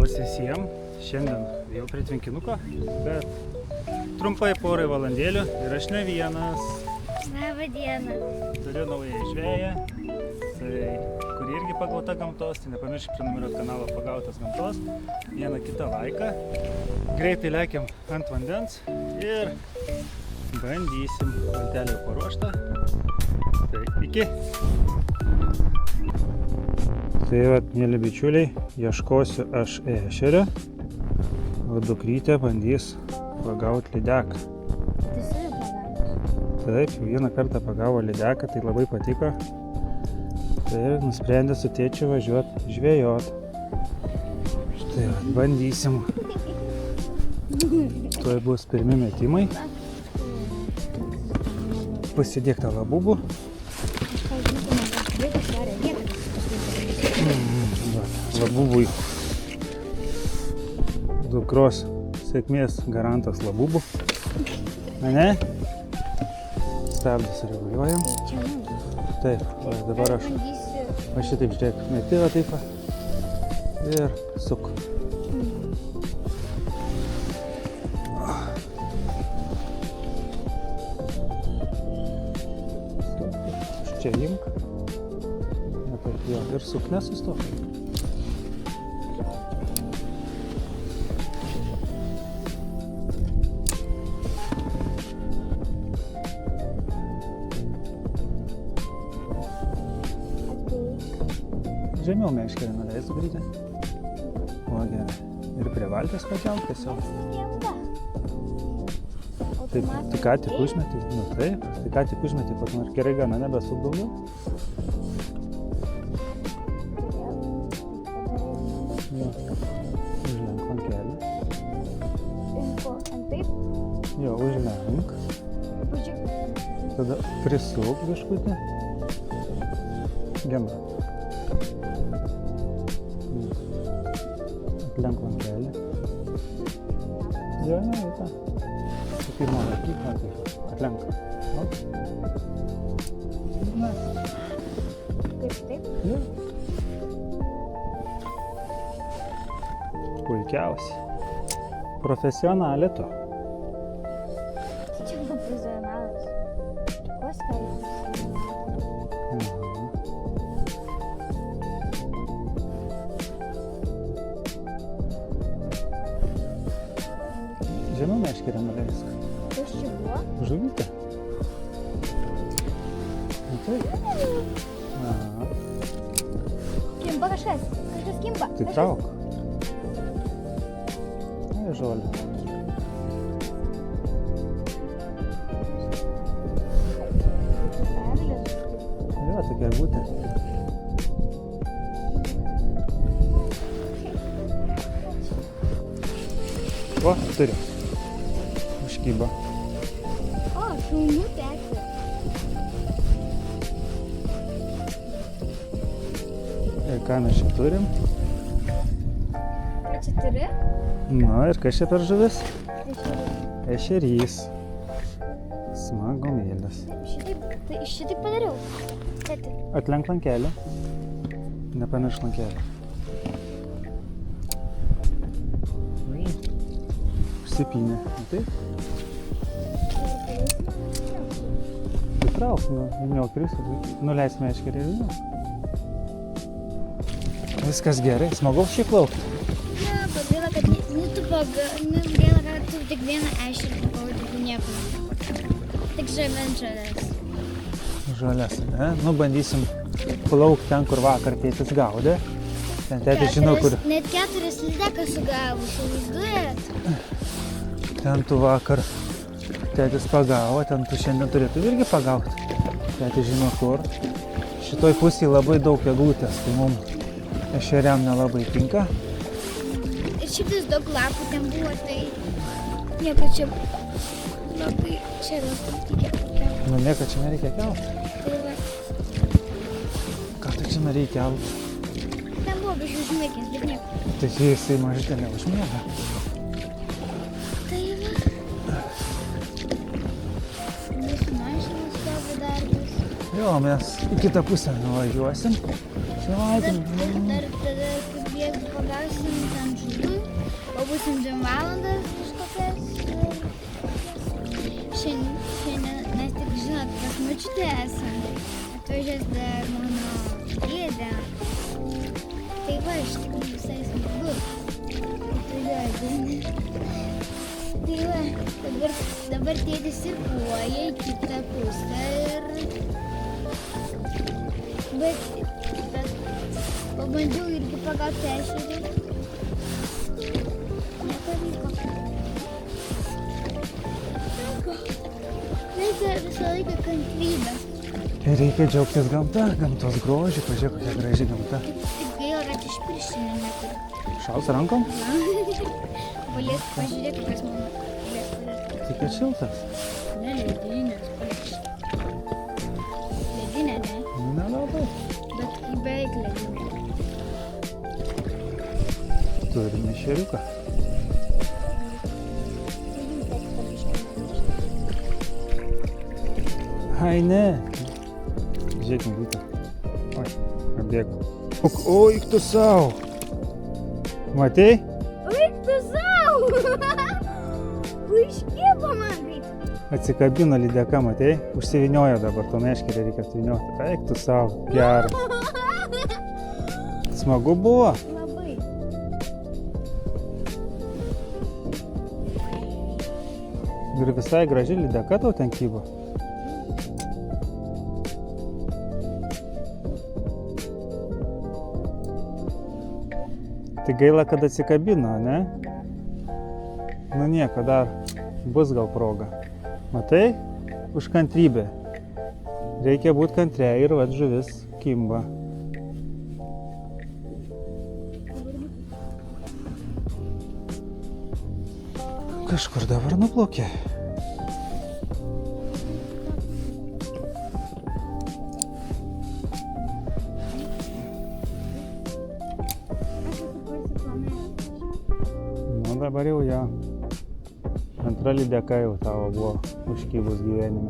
Labas visiems. Šiandien vėl prie tvenkinuko, bet trumpai porai valandėlių ir aš ne vienas. Labą dieną. Turiu naują žvėją, kuri irgi pagauta gamtos, tai nepamiršk prenumeruoti kanalą Pagautas gamtos. Vieną kitą laiką. Greitai lekiam ant vandens ir bandysim. Vantelė jau paruošta. Tai iki. Tai vat, mėly bičiuliai, ieškosiu aš ešerio, o dukrytė bandys pagauti lydeką. Tai save pagauti? Taip, vieną kartą pagavo lydeką, tai labai patiko. Tai nusprendė su tėčiu važiuoti žvejot. Štai vat, bandysim. Tuoj bus pirmi metimai. Pasidėk tą labubų. Labubui dukros sėkmės garantas labubų. Ane? Stabdis reguliuojam. Taip, dabar aš šitaip žiūrėk, meti va taip ir suk. Čia imk. Ir suk, nesustok. Žemiau meškerę nuleis dukrytė. O gerai. Ir prie valties pakelk tiesiog. Taip, tai ką tik užmetį? Nu taip, tai ką tik užmetį, pat nors gerai gana, nebesuk daugiau. Jo, užlenk lankelį. Jo, užlenk. Tada prisuk biškutį. Gena. Atlenk lankelį. Jo, ne, į tą. Tai pirmą laikyk, atlenk. O. Ne. Kaip taip? Jo. Puikiausiai. Profesionalė tu. Tai čia buvo profesionalas. Kuo skalbis? Žemiau meškerę nuleisk. Kas čia buvo? Žuvytė. Nu taip. Aha. Kimba kažkas. Kažkas kimba. Tai trauk. Ai, žolė. Jo, tokia gūtė. O, turiu. Užkyba. O, šaunių tekė. Ir ką mes čia turim? Ką čia turi? Na, ir kas čia per žuvis? Ešerys. Ešerys. Smagumėlis. Šitaip padariau. Tėti. Atlenk lankelį. Nepamiršk lankelį. Užsipynė. Taip? Pritrauk, vyniok kristų. Nuleis meškerį ir vyniok. Viskas gerai. Smagu šiaip plaukti. Ne, pagaila, kad gaila, kad tu tik vieną ešerį pagaudai, nieko nepagaudai. Tik žalias. Žalias, ne? Nu, bandysim plaukti ten, kur vakar tėtis gaudė. Ten tėtis žino, kur... Net 4 lydekas sugavusi, vaizduojat? Ten tu vakar tėtis pagavo, ten tu šiandien turėtų irgi pagauti. Tėtis žino, kur. Šitoj pusėje labai daug eglutės, tai mums ešeriam nelabai tinka. Ir šitas daug lapų ten buvo, tai nieko čia labai čia reikia kelti. Nu, nieko čia nereikia kelti. Tai va, Ką tu čia nereikia kelti? ten buvo biškai užmėgęs, bet nieko. Tai jisai mažytė neužmiega. Tai va. Mūsų mašinos stovi darbas. Jo, mes į kitą pusę nuvažiuosim. Čia Dar tada, kaip jeigu pagausim ten žuvį, pasamdžiam valandas kažkokias. Šiandien mes tik žinot, pas močiutę esam. Atvažias dar mano dėdė. Tai va, iš tikrųjų visai smagu. Tai va, dabar tėtis irkluoja į kitą pusę ir... Bet pabandžiau irgi pagauti ešerį. Nepavyko. Reikia visą laiką kantrybės. Reikia džiaugtis gamta, gamtos grožį, pažiūrėk, kokia graži gamta. Tik gaila, kad išpiršinę neturiu. Šals rankom? Valės, pažiūrėk, kas mano valės. Tik kad šiltas. Ne, ledinės, pažiūrėk. Ledinė, ne? Nelabai. Bet beveik ledinė. Turime šeriuką. Ai, ne. Žiūrėkim, Vita. Oi, pabėgo. Oi, tu savo. Matei? Eik tu savo! Iškėpo man kaip. Atsikabino lydeka, matei? Užsiviniojo dabar, to meškerį reikia atvynioti. Eik tu savo, geras. Smagu buvo? Labai. Ir visai graži lydeka tau ten kybo. Tai gaila, kad atsikabino, ne? Nu nieko, dar bus gal proga. Matai? Už kantrybę. Reikia būti kantriai ir vat žuvis kimba. Kažkur dabar nuplaukė. Nu dabar jau jo. Antra lydeka jau tavo buvo užkybus gyvenime.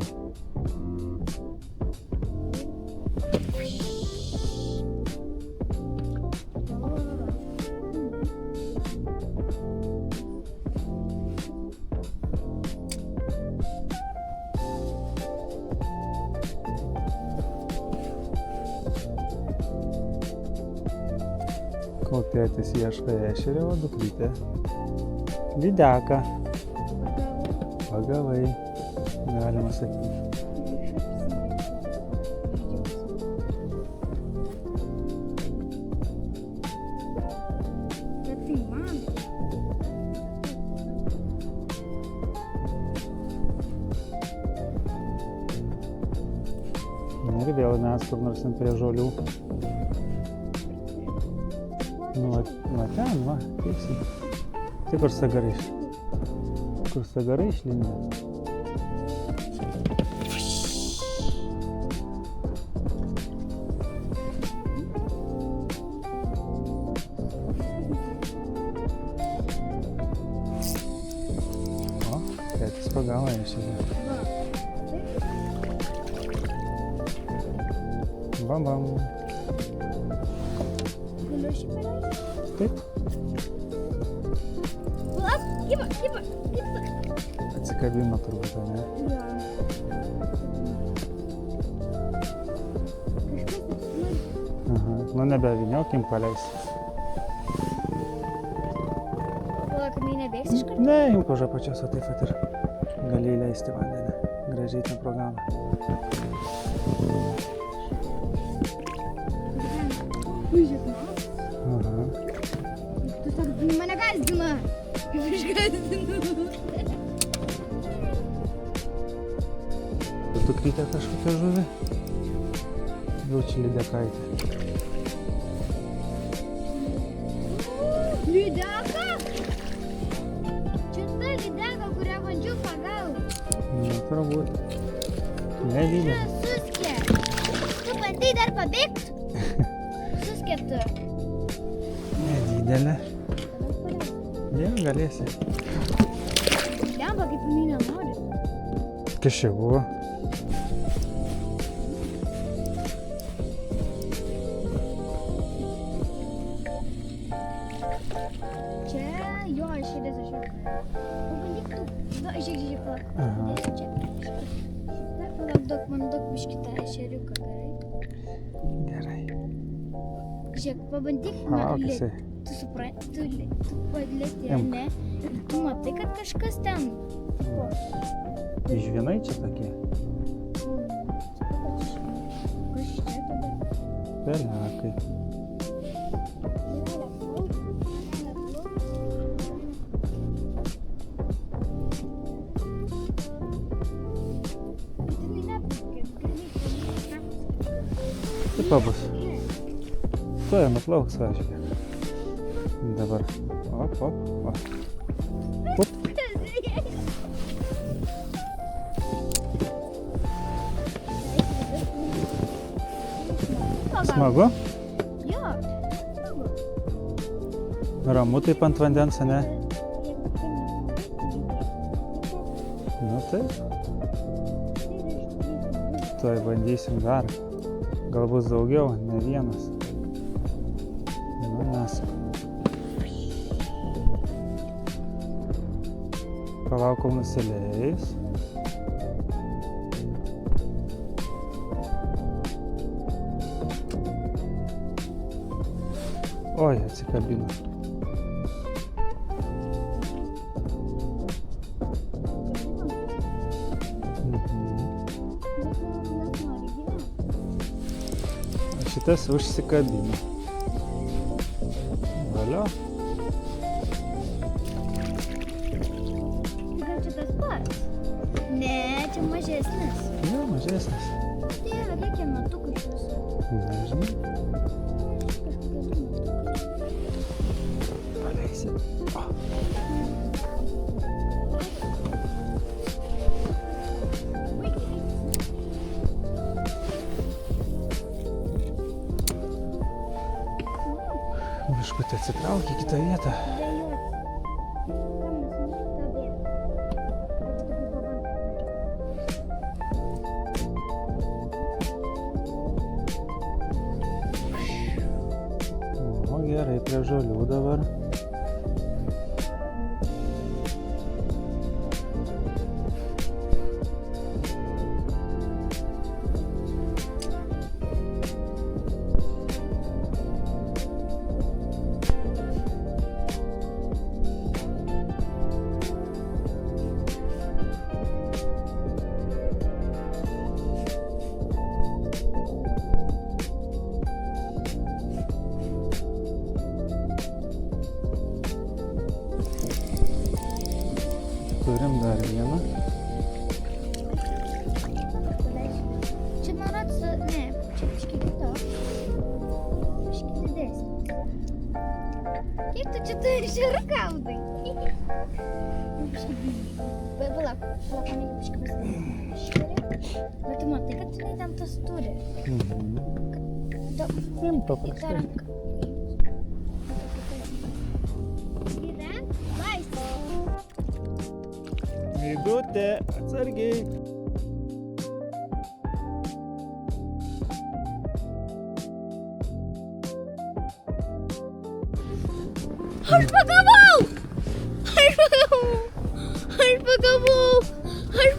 Kol tėtis ieško ešerio, o dukrytė lydeką. Pagavai, galima sakyti. Bet tai man. Ir vėl mes kur nors ant prie žolių. Nu, va ten, va, teiksim. Tai kur sagarai. Kur sagarai išlindė. O, tėtis pagavo ešerį. Bam bam. Galiu šį paleisti? Taip, Lap, kiba. atsikabino turbūt, ne? Jo. Aha, nu nebevyniokim, paleis. Galvoju, kad nebėgs iš karto. Ne, imk už apačios, o taip pat ir gali įleisti vandenį. Gražiai ten programą. Žiūrėk, Aha. tu sak, mane gazdina. Išgazdinu. Dukrytė kažkokia žuvė. Jau čia lydekaitė. Lydeka? Čia ta lydeka, kurią bandžiau pagauti. Nu, turbūt. Nedidelė. Suskė. Tu bandai dar pabėgti? Suskė tu. Nedidelė. Jau galėsi. Lemba, kaip jinai nenori. Kas čia buvo? Čia jo, širdis ešeriukas. Pabandyk tu. Na, žiūrėk, palauk. Aha. Dėsiu čia. Palauk, man daug biškį tą ešeriuką, gerai? Gerai. Žiūrėk, pabandyk Palauk, lėti. jisai. Tu supranti, tu padlėti, Imk. ne? Tu matai, kad kažkas ten. Žvinai čia tokie. Kas čia tada? Pelekai. Tai pabus. Tuoj nuplauks, va, žiūrėk. Dabar. Op. Put. Smagu? Jo, smagu. Ramu taip ant vandens, ne? Nu taip. Tuoj bandysim dar. Gal bus daugiau, ne vienas. Nu, mes. Palauk, kol nusileis. Oi, atsikabino. Šitas užsikabino. Valio. Gal čia tas pats? Ne, čia mažesnis. Jo, mažesnis. Tai reikia metukų iš viso. Nežinau. Paleisi. O. Biškutį atsitrauk į kitą vietą. O, gerai, prie žolių dabar. Turim dar vieną. Čia man rodos, ne, čia biškį kitoks. Biškį didesnis. Kiek tu čia turi ešeriuką gaudai? Bet palauk, man biškį pasidaryti. Bet tu matai, kad jinai ten tas turi. Imk paprastai. Yra laisvė. Eidutė, atsargiai. Aš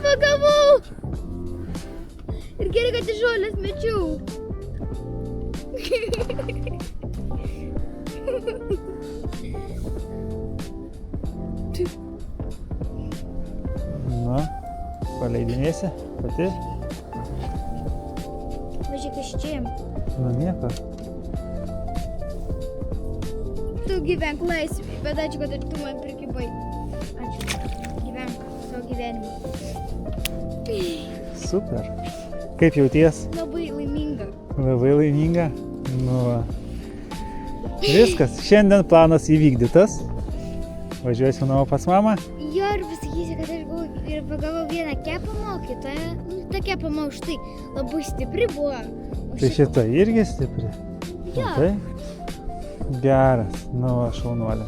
pagavau! Ir gerai, kad į žolės mečiau. Na, paleidinėsi pati? Važiuok iš čia. Nu nieko. Tu gyvenk laisvėje, bet ačiū, kad ir tu man prikibai. Ačiū. Gyvenk savo gyvenimą. Super. Kaip jauties? Labai laiminga. Labai laiminga? Nu va. Viskas, šiandien planas įvykdytas. Važiuosiu namo pas mamą. Jo, ir pasakysiu, kad aš buvau ir pagavau vieną kepamą, o kitą, ta kepama už tai labai stipri buvo. Tai šita irgi stipri. Jo. Tai? Geras, nu va, šaunuolė.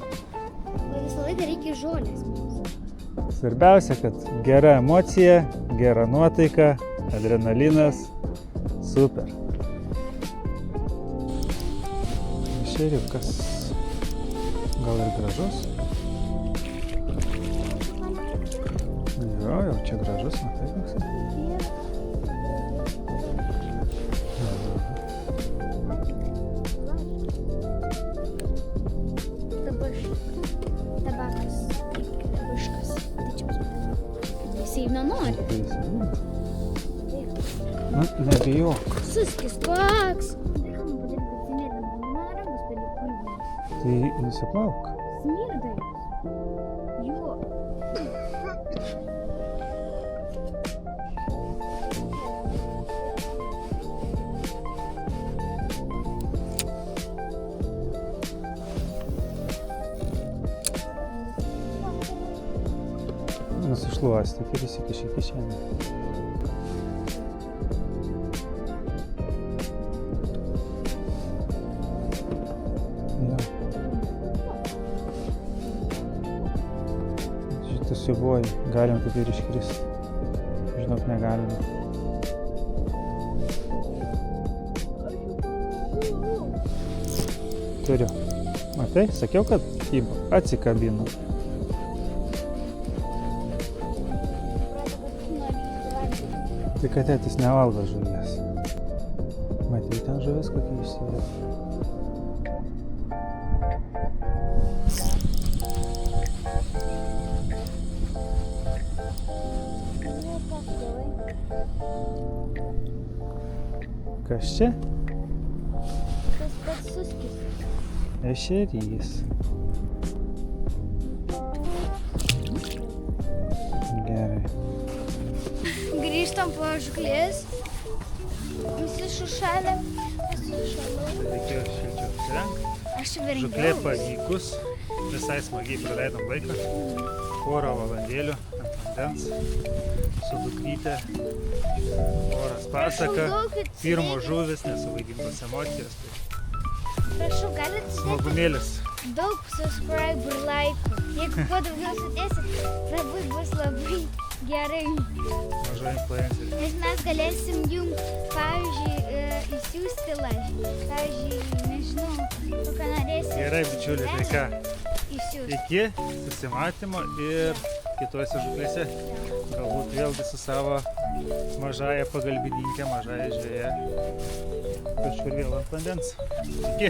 Visą laiką reikia žolės. Svarbiausia, kad gera emocija, gera nuotaika, adrenalinas. Super. Ešeriukas. Gal ir gražus? Jo, jau čia gražus, matai koks. Dabar tabakas, viškas. Tai čia jisai nenori. Nu, nebijok. Suskis koks. Tai ką man padaryti, kad senėlė mano rankos per pulvį. Tai nusiplauk. Smirda jis. Jo. Nusišluostyk ir įsikiš į kišenę. Jo. Šitas siubuoji, galim taip ir iškristi. Žinok, negalime. Turiu. Matai, sakiau, kad atsikabinu. Tai kad tėtis nevalgo žuvies. Matai, ten žuvis kokia išsivės. Kas čia? Tas pats suskis. Ešerys. Gerai. Grįžtam po žuklės. Visi šušalė. Reikėjo šilčiau apsirengt. Aš vergiau. Žuklė pavykus. Visai smagiai praleidom laiką. Porą valandėlių ant vandens. Su dukryte. Oras pasaka. Pirmo žuvis, nesuvaidintos emocijos. Prašau, galit sudėti Smagumėlis. daug subscribe ir laikų. Jeigu kuo daugiau sudėsit, labai bus labai gerai. Maža influencerė. Nes mes galėsim jums, pavyzdžiui, įsiųsti laišką. Pavyzdžiui, nežinau, kokią norėsit. Gerai, bičiuliai, tai ką? Įsiųsti. Iki susimatymo ir kitose žuklėse. Galbūt vėlgi su savo mažąja pagalbininkė, mažąja žvėja. Kažkur vėl ant vandens. Iki.